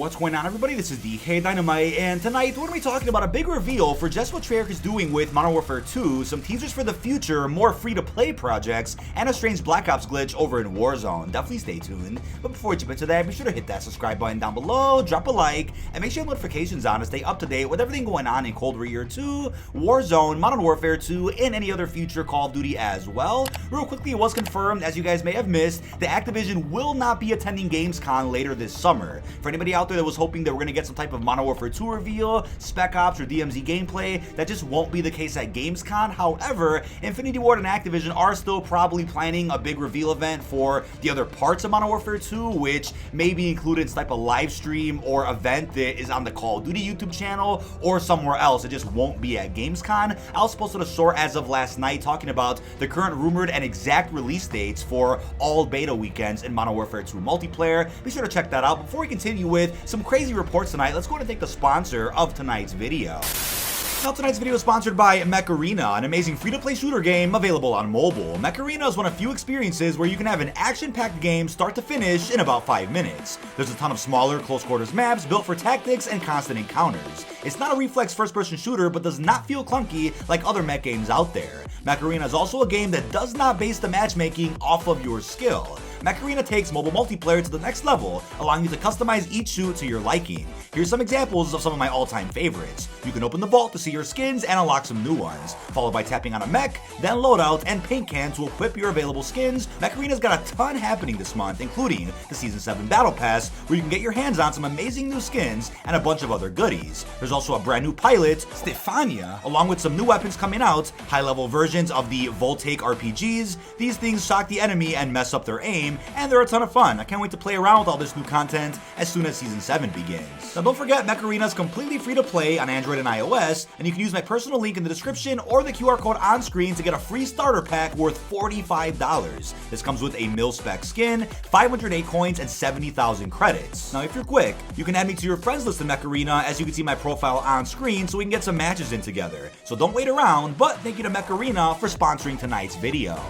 What's going on, everybody? This is dkdynamite, and tonight we're going to be talking about a big reveal for just what Treyarch is doing with Modern Warfare 2, some teasers for the future, more free-to-play projects, and a strange Black Ops glitch over in Warzone. Definitely stay tuned. But before we jump into that, be sure to hit that subscribe button down below, drop a like, and make sure you have notifications on to stay up to date with everything going on in Cold War 2, Warzone, Modern Warfare 2, and any other future Call of Duty as well. Real quickly, it was confirmed, as you guys may have missed, that Activision will not be attending Gamescom later this summer. For anybody out there that was hoping that we're going to get some type of Modern Warfare 2 reveal, Spec Ops, or DMZ gameplay, that just won't be the case at Gamescom. However, Infinity Ward and Activision are still probably planning a big reveal event for the other parts of Modern Warfare 2, which may be included in some type of live stream or event that is on the Call of Duty YouTube channel or somewhere else. It just won't be at Gamescom. I was posted a short as of last night talking about the current rumored and exact release dates for all beta weekends in Modern Warfare 2 multiplayer. Be sure to check that out. Before we continue with some crazy reports tonight, let's go ahead and thank the sponsor of tonight's video. Now, tonight's video is sponsored by Mech, an amazing free-to-play shooter game available on mobile. Mech is one of few experiences where you can have an action-packed game start to finish in about 5 minutes. There's a ton of smaller, close-quarters maps built for tactics and constant encounters. It's not a reflex first-person shooter, but does not feel clunky like other mech games out there. Mech is also a game that does not base the matchmaking off of your skill. Mech takes mobile multiplayer to the next level, allowing you to customize each shoot to your liking. Here's some examples of some of my all-time favorites. You can open the vault to see your skins and unlock some new ones, followed by tapping on a mech, then loadout and paint can to equip your available skins. Mech Arena's got a ton happening this month, including the Season 7 Battle Pass, where you can get your hands on some amazing new skins and a bunch of other goodies. There's also a brand new pilot, Stefania, along with some new weapons coming out, high-level versions of the Voltaic RPGs. These things shock the enemy and mess up their aim, and they're a ton of fun. I can't wait to play around with all this new content as soon as Season 7 begins. Now don't forget, Mech Arena is completely free to play on Android and iOS, and you can use my personal link in the description or the QR code on screen to get a free starter pack worth $45. This comes with a mil-spec skin, 508 coins, and 70,000 credits. Now if you're quick, you can add me to your friends list in Mech Arena, as you can see my profile on screen, so we can get some matches in together. So don't wait around, but thank you to Mech Arena for sponsoring tonight's video.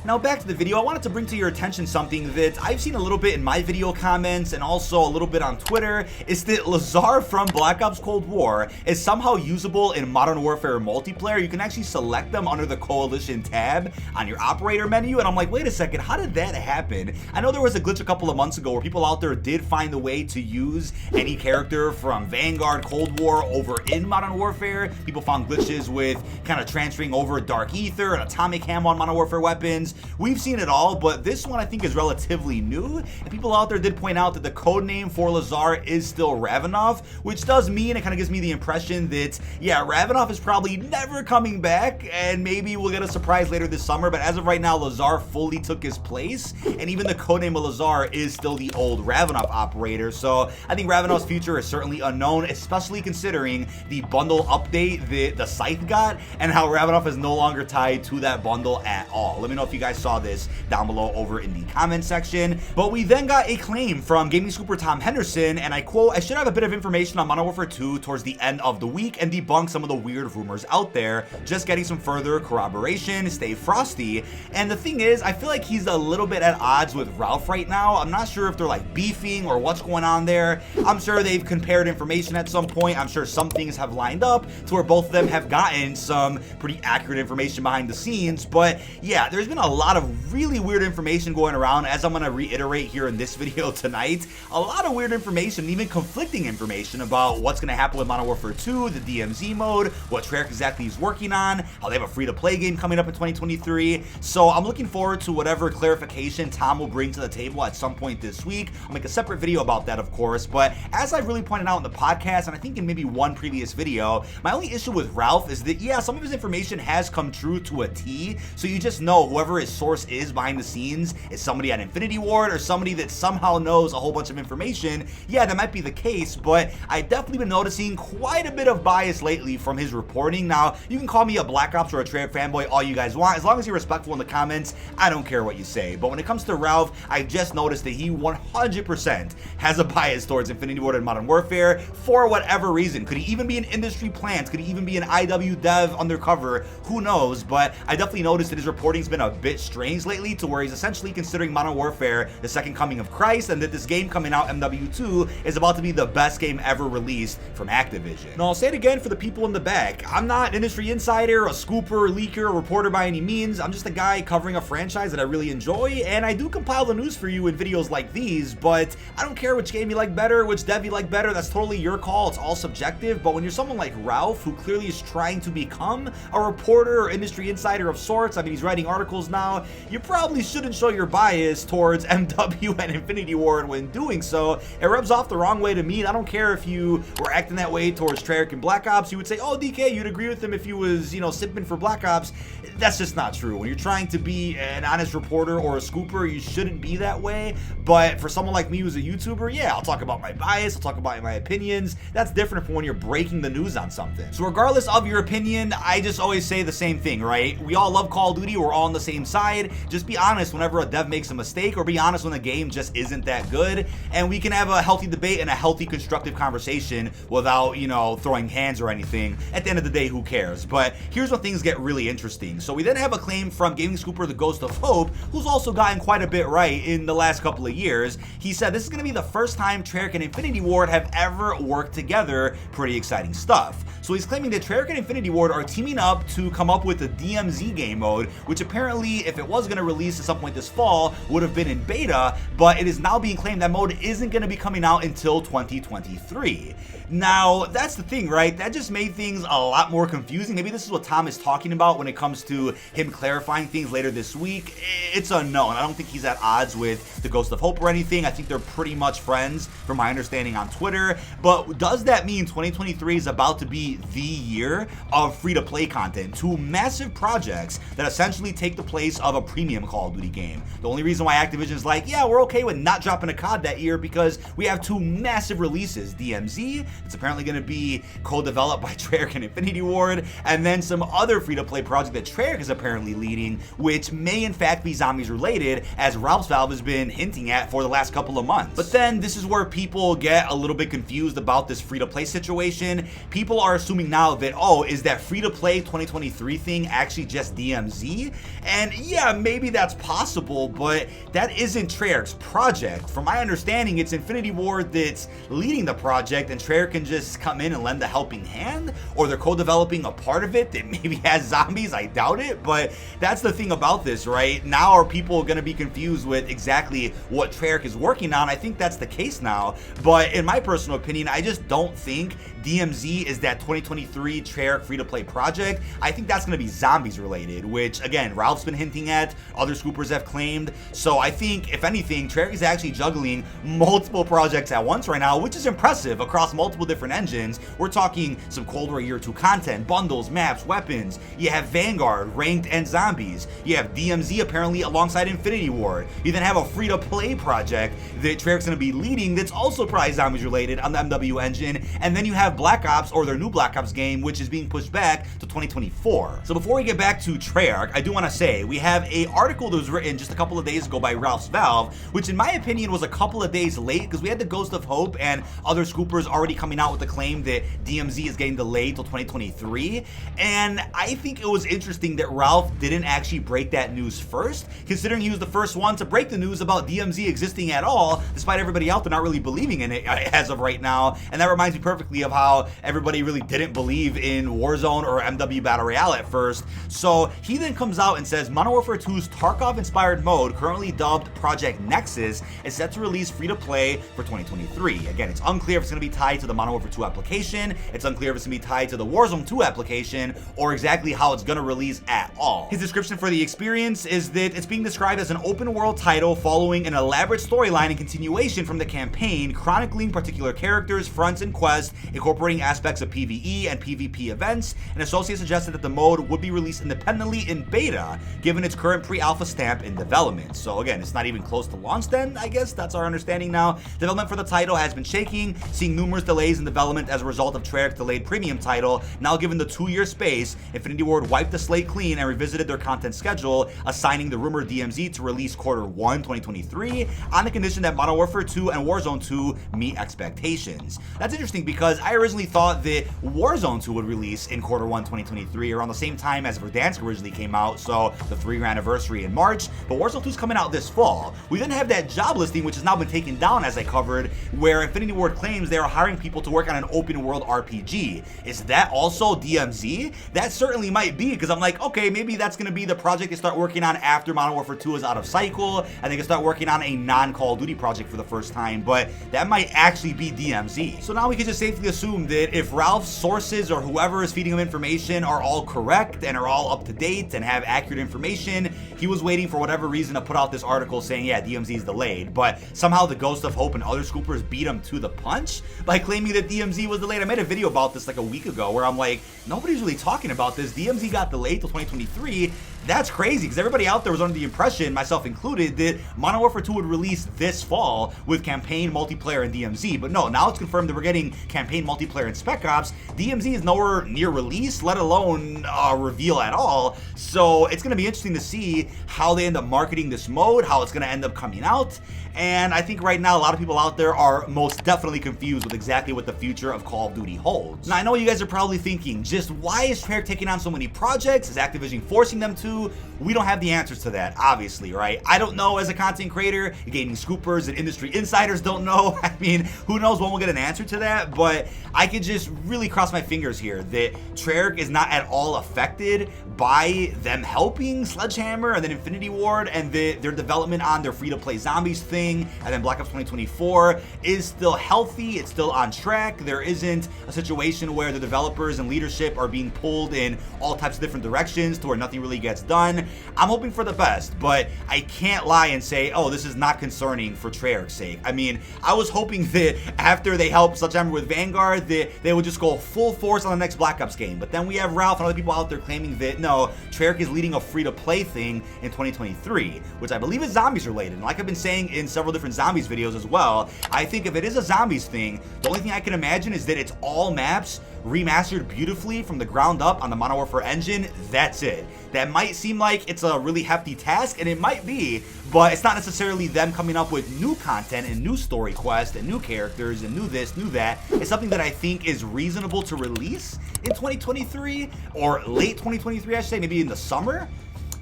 Now back to the video, I wanted to bring to your attention something that I've seen a little bit in my video comments and also a little bit on Twitter, is that Lazar from Black Ops Cold War is somehow usable in Modern Warfare multiplayer. You can actually select them under the Coalition tab on your operator menu, and I'm like, wait a second, how did that happen? I know there was a glitch a couple of months ago where people out there did find a way to use any character from Vanguard, Cold War over in Modern Warfare. People found glitches with kind of transferring over Dark Ether and Atomic Camo on Modern Warfare weapons. We've seen it all, but this one I think is relatively new, and people out there did point out that the code name for Lazar is still Ravenov, which does mean, it kind of gives me the impression that, yeah, Ravenov is probably never coming back, and maybe we'll get a surprise later this summer, but as of right now, Lazar fully took his place, and even the code name of Lazar is still the old Ravenov operator, so I think Ravenov's future is certainly unknown, especially considering the bundle update that the Scythe got, and how Ravenov is no longer tied to that bundle at all. Let me know if you guys saw this down below over in the comment section. But we then got a claim from gaming scooper Tom Henderson, and I quote, "I should have a bit of information on Modern Warfare 2 towards the end of the week and debunk some of the weird rumors out there. Just getting some further corroboration. Stay frosty." And the thing is, I feel like he's a little bit at odds with Ralph right now. I'm not sure if they're like beefing or what's going on there. I'm sure they've compared information at some point. I'm sure some things have lined up to where both of them have gotten some pretty accurate information behind the scenes. But yeah, there's been a lot of really weird information going around, as I'm going to reiterate here in this video tonight. A lot of weird information, even conflicting information about what's going to happen with Modern Warfare 2, the DMZ mode, what Treyarch exactly is working on, how they have a free-to-play game coming up in 2023. So I'm looking forward to whatever clarification Tom will bring to the table at some point this week. I'll make a separate video about that, of course, but as I've really pointed out in the podcast, and I think in maybe one previous video, my only issue with Ralph is that, yeah, some of his information has come true to a T, so you just know whoever his source is behind the scenes is somebody at Infinity Ward or somebody that somehow knows a whole bunch of information. Yeah, that might be the case, but I've definitely been noticing quite a bit of bias lately from his reporting. Now, you can call me a Black Ops or a Treyarch fanboy all you guys want. As long as you're respectful in the comments, I don't care what you say. But when it comes to Ralph, I just noticed that he 100% has a bias towards Infinity Ward and Modern Warfare for whatever reason. Could he even be an industry plant? Could he even be an IW dev undercover? Who knows? But I definitely noticed that his reporting's been a bit strange lately, to where he's essentially considering Modern Warfare the second coming of Christ, and that this game coming out, MWII, is about to be the best game ever released from Activision. Now, I'll say it again for the people in the back. I'm not an industry insider, a scooper, leaker, a reporter by any means. I'm just a guy covering a franchise that I really enjoy, and I do compile the news for you in videos like these, but I don't care which game you like better, which dev you like better. That's totally your call. It's all subjective. But when you're someone like Ralph, who clearly is trying to become a reporter or industry insider of sorts, I mean, he's writing articles now, you probably shouldn't show your bias towards MW and Infinity Ward when doing so. It rubs off the wrong way to me. I don't care if you were acting that way towards Treyarch and Black Ops. You would say, oh, DK, you'd agree with him if he was, you know, sipping for Black Ops. That's just not true. When you're trying to be an honest reporter or a scooper, you shouldn't be that way. But for someone like me who's a YouTuber, yeah, I'll talk about my bias, I'll talk about my opinions. That's different from when you're breaking the news on something. So regardless of your opinion, I just always say the same thing, right? We all love Call of Duty, we're all on the same side. Just be honest whenever a dev makes a mistake, or be honest when the game just isn't that good, and we can have a healthy debate and a healthy constructive conversation without, you know, throwing hands or anything. At the end of the day, who cares? But here's when things get really interesting. So we then have a claim from gaming scooper The Ghost of Hope, who's also gotten quite a bit right in the last couple of years. He said this is going to be the first time Treyarch and Infinity Ward have ever worked together. Pretty exciting stuff. So he's claiming that Treyarch and Infinity Ward are teaming up to come up with a DMZ game mode, which apparently, if it was going to release at some point this fall, would have been in beta, but it is now being claimed that mode isn't going to be coming out until 2023. Now, that's the thing, right? That just made things a lot more confusing. Maybe this is what Tom is talking about when it comes to him clarifying things later this week. It's unknown. I don't think he's at odds with the Ghost of Hope or anything. I think they're pretty much friends, from my understanding on Twitter. But does that mean 2023 is about to be the year of free-to-play content? Two massive projects that essentially take the place of a premium Call of Duty game. The only reason why Activision's like, yeah, we're okay with not dropping a COD that year, because we have two massive releases. DMZ, it's apparently going to be co-developed by Treyarch and Infinity Ward, and then some other free-to-play project that Treyarch is apparently leading, which may in fact be zombies related, as Ralph's Valve has been hinting at for the last couple of months. But then this is where people get a little bit confused about this free-to-play situation. People are assuming now that, oh, is that free-to-play 2023 thing actually just DMZ? And yeah, maybe that's possible, but that isn't Treyarch's project. From my understanding, it's Infinity Ward that's leading the project, and Treyarch can just come in and lend a helping hand, or they're co-developing a part of it that maybe has zombies. I doubt it, but that's the thing about this, right? Now are people going to be confused with exactly what Treyarch is working on? I think that's the case now, but in my personal opinion, I just don't think DMZ is that 2023 Treyarch free-to-play project. I think that's going to be zombies related, which again, Ralph's been hinting at, other scoopers have claimed. So I think, if anything, Treyarch is actually juggling multiple projects at once right now, which is impressive across multiple different engines. We're talking some Cold War Year 2 content, bundles, maps, weapons. You have Vanguard, Ranked, and Zombies. You have DMZ apparently alongside Infinity Ward. You then have a free-to-play project that Treyarch's going to be leading that's also probably zombies related on the MW engine. And then you have Black Ops, or their new Black Ops game, which is being pushed back to 2024. So before we get back to Treyarch, I do want to say we have a article that was written just a couple of days ago by Ralph's Valve, which in my opinion was a couple of days late, because we had the Ghost of Hope and other scoopers already coming out with the claim that DMZ is getting delayed till 2023. And I think it was interesting that Ralph didn't actually break that news first, considering he was the first one to break the news about DMZ existing at all, despite everybody out there not really believing in it as of right now. And that reminds me perfectly of how everybody really didn't believe in Warzone or MW Battle Royale at first. So he then comes out and says Modern Warfare 2's Tarkov-inspired mode, currently dubbed Project Nexus, is set to release free-to-play for 2023. Again, it's unclear if it's going to be tied to the Modern Warfare 2 application, it's unclear if it's going to be tied to the Warzone 2 application, or exactly how it's going to release at all. His description for the experience is that it's being described as an open-world title following an elaborate storyline and continuation from the campaign, chronicling particular characters, fronts, and quests, incorporating aspects of PvE and PvP events, and associates suggested that the mode would be released independently in beta, given its current pre-alpha stamp in development. So again, it's not even close to launch then, I guess that's our understanding now. Development for the title has been shaking, seeing numerous delays in development as a result of Treyarch's delayed premium title. Now given the 2-year space, Infinity Ward wiped the slate clean and revisited their content schedule, assigning the rumored DMZ to release Q1 2023 on the condition that Modern Warfare 2 and Warzone 2 meet expectations. That's interesting because I originally thought that Warzone 2 would release in Q1 2023 around the same time as Verdansk originally came out, so the 3-year anniversary in March, but Warzone 2 is coming out this fall. We then have that job listing, which has now been taken down, as I covered, where Infinity Ward claims they are hiring people to work on an open world RPG. Is that also DMZ? That certainly might be, because I'm like, okay, maybe that's going to be the project they start working on after Modern Warfare 2 is out of cycle, and they can start working on a non-Call of Duty project for the first time, but that might actually be DMZ. So now we can just safely assume that if Ralph's sources or whoever is feeding him information are all correct and are all up to date and have accurate information, he was waiting for whatever reason to put out this article saying, yeah, DMZ is delayed, but somehow the Ghost of Hope and other scoopers beat him to the punch by claiming that DMZ was delayed. I made a video about this like a week ago where I'm like, nobody's really talking about this. DMZ got delayed till 2023. That's crazy, because everybody out there was under the impression, myself included, that Modern Warfare 2 would release this fall with campaign, multiplayer, and DMZ. But no, now it's confirmed that we're getting campaign, multiplayer, and Spec Ops. DMZ is nowhere near release, let alone reveal at all. So it's going to be interesting to see how they end up marketing this mode, how it's going to end up coming out. And I think right now a lot of people out there are most definitely confused with exactly what the future of Call of Duty holds. Now I know you guys are probably thinking, just why is Treyarch taking on so many projects? Is Activision forcing them to? We don't have the answers to that, obviously, right? I don't know as a content creator, gaming scoopers and industry insiders don't know. I mean, who knows when we'll get an answer to that, but I could just really cross my fingers here that Treyarch is not at all affected by them helping Sledgehammer and then Infinity Ward, and their development on their free-to-play zombies thing, and then Black Ops 2024 is still healthy, it's still on track. There isn't a situation where the developers and leadership are being pulled in all types of different directions to where nothing really gets done. I'm hoping for the best, but I can't lie and say, oh, this is not concerning for Treyarch's sake. I mean, I was hoping that after they helped Sledgehammer with Vanguard, that they would just go full force on the next Black Ops game. But then we have Ralph and other people out there claiming that, no, Treyarch is leading a free-to-play thing in 2023, which I believe is zombies related. And like I've been saying in several different zombies videos as well, I think if it is a zombies thing, the only thing I can imagine is that it's all maps remastered beautifully from the ground up on the Modern Warfare engine. That's it. That might seem like it's a really hefty task, and it might be, but it's not necessarily them coming up with new content and new story quests and new characters and new this, new that. It's something that I think is reasonable to release in 2023 or late 2023, I should say, maybe in the summer.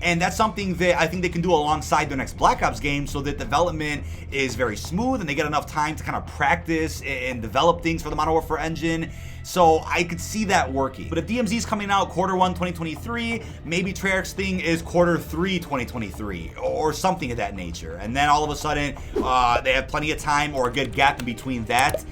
And that's something that I think they can do alongside their next Black Ops game, so that development is very smooth and they get enough time to kind of practice and develop things for the Modern Warfare engine. So I could see that working. But if DMZ is coming out Q1 2023, maybe Treyarch's thing is Q3 2023 or something of that nature. And then all of a sudden, they have plenty of time or a good gap in between that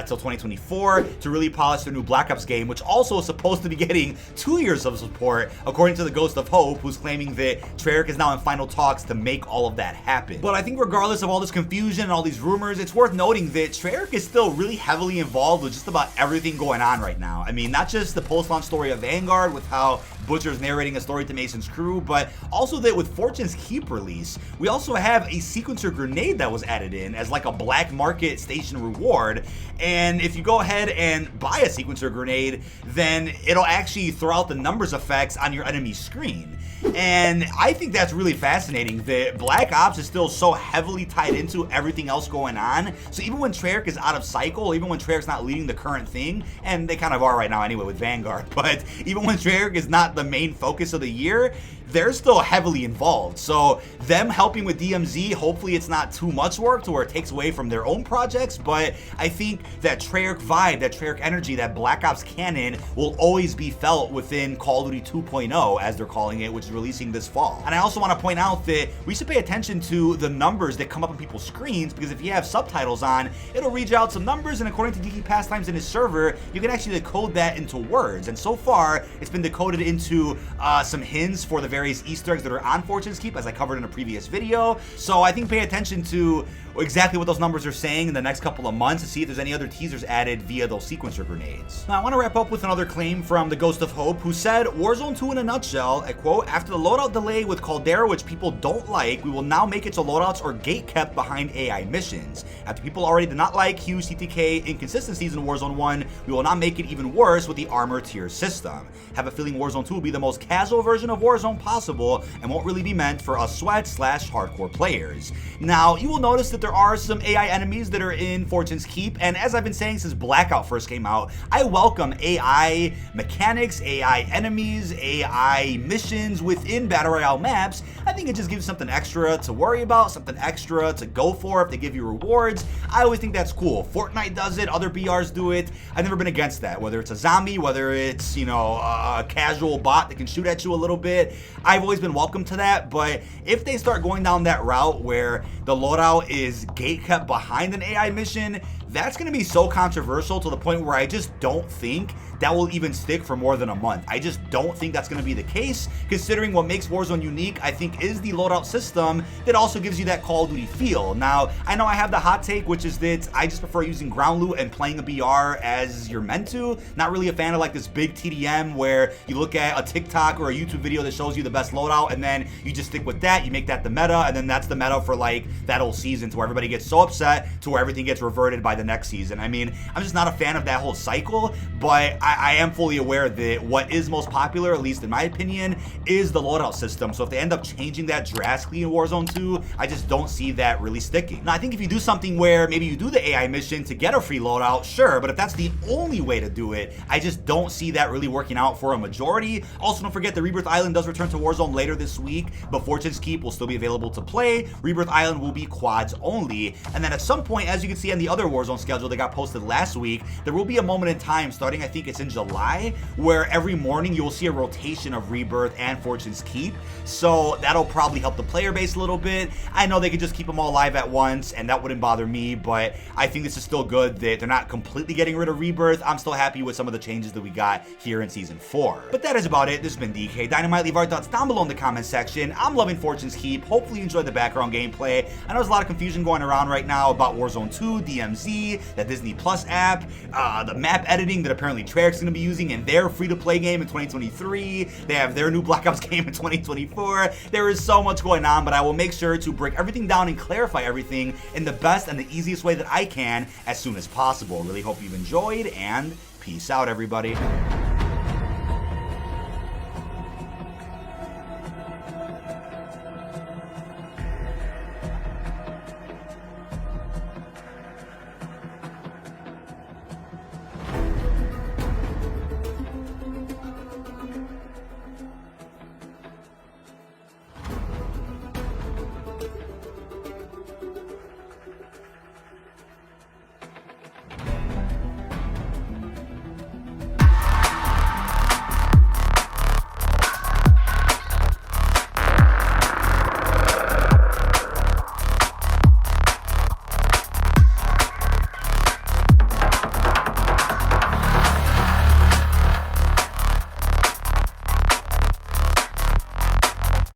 till 2024 to really polish their new Black Ops game, which also is supposed to be getting 2 years of support, according to the Ghost of Hope, who's claiming that Treyarch is now in final talks to make all of that happen. But I think regardless of all this confusion and all these rumors, it's worth noting that Treyarch is still really heavily involved with just about everything going on right now. I mean, not just the post-launch story of Vanguard with how Butcher's narrating a story to Mason's crew, but also that with Fortune's Keep release, we also have a sequencer grenade that was added in as like a black market station reward. And if you go ahead and buy a sequencer grenade, then it'll actually throw out the numbers effects on your enemy screen. And I think that's really fascinating that Black Ops is still so heavily tied into everything else going on. So even when Treyarch is out of cycle, even when Treyarch's not leading the current thing, and they kind of are right now anyway with Vanguard, but even when Treyarch is not the main focus of the year, they're still heavily involved. So them helping with DMZ, hopefully it's not too much work to where it takes away from their own projects, but I think that Treyarch vibe, that Treyarch energy, that Black Ops canon will always be felt within Call of Duty 2.0, as they're calling it, which is releasing this fall. And I also want to point out that we should pay attention to the numbers that come up on people's screens, because if you have subtitles on, it'll read out some numbers, and according to Geeky Pastimes in his server, you can actually decode that into words. And so far, it's been decoded into some hints for the various Easter eggs that are on Fortune's Keep, as I covered in a previous video. So I think pay attention to exactly what those numbers are saying in the next couple of months to see if there's any other teasers added via those sequencer grenades. Now I want to wrap up with another claim from the Ghost of Hope, who said, Warzone 2 in a nutshell, I quote, after the loadout delay with Caldera, which people don't like, we will now make it so loadouts are gate kept behind AI missions. After people already did not like huge CTK inconsistencies in Warzone 1, we will not make it even worse with the armor tier system. Have a feeling Warzone 2 will be the most casual version of Warzone possible and won't really be meant for us sweat/hardcore players. Now you will notice that there there are some AI enemies that are in Fortune's Keep, and as I've been saying since Blackout first came out, I welcome AI mechanics, AI enemies, AI missions within Battle Royale maps. I think it just gives something extra to worry about, something extra to go for if they give you rewards. I always think that's cool. Fortnite does it, other BRs do it. I've never been against that, whether it's a zombie, whether it's, you know, a casual bot that can shoot at you a little bit. I've always been welcome to that, but if they start going down that route where the loadout is gate kept behind an AI mission, that's going to be so controversial to the point where I just don't think that will even stick for more than a month. I just don't think that's going to be the case, considering what makes Warzone unique, I think, is the loadout system that also gives you that Call of Duty feel. Now, I know I have the hot take, which is that I just prefer using ground loot and playing a BR as you're meant to. Not really a fan of like this big TDM where you look at a TikTok or a YouTube video that shows you the best loadout and then you just stick with that, you make that the meta, and then that's the meta for like that whole season to where everybody gets so upset to where everything gets reverted by the next season. I mean, I'm just not a fan of that whole cycle, but I am fully aware that what is most popular, at least in my opinion, is the loadout system. So if they end up changing that drastically in Warzone 2, I just don't see that really sticking. Now, I think if you do something where maybe you do the AI mission to get a free loadout, sure, but if that's the only way to do it, I just don't see that really working out for a majority. Also, don't forget the Rebirth Island does return to Warzone later this week, but Fortune's Keep will still be available to play. Rebirth Island will be quads only, and then at some point, as you can see on the other Warzone schedule that got posted last week, there will be a moment in time starting, I think it's in July, where every morning you will see a rotation of Rebirth and Fortune's Keep. So that'll probably help the player base a little bit. I know they could just keep them all live at once and that wouldn't bother me, but I think this is still good that they're not completely getting rid of Rebirth. I'm still happy with some of the changes that we got here in Season 4. But that is about it. This has been dkdynamite. Leave our thoughts down below in the comment section. I'm loving Fortune's Keep. Hopefully you enjoyed the background gameplay. I know there's a lot of confusion going around right now about Warzone 2, DMZ, that Disney Plus app, the map editing that apparently Treyarch is going to be using in their free-to-play game in 2023. They have their new Black Ops game in 2024. There is so much going on, but I will make sure to break everything down and clarify everything in the best and the easiest way that I can as soon as possible. Really hope you've enjoyed, and peace out, everybody.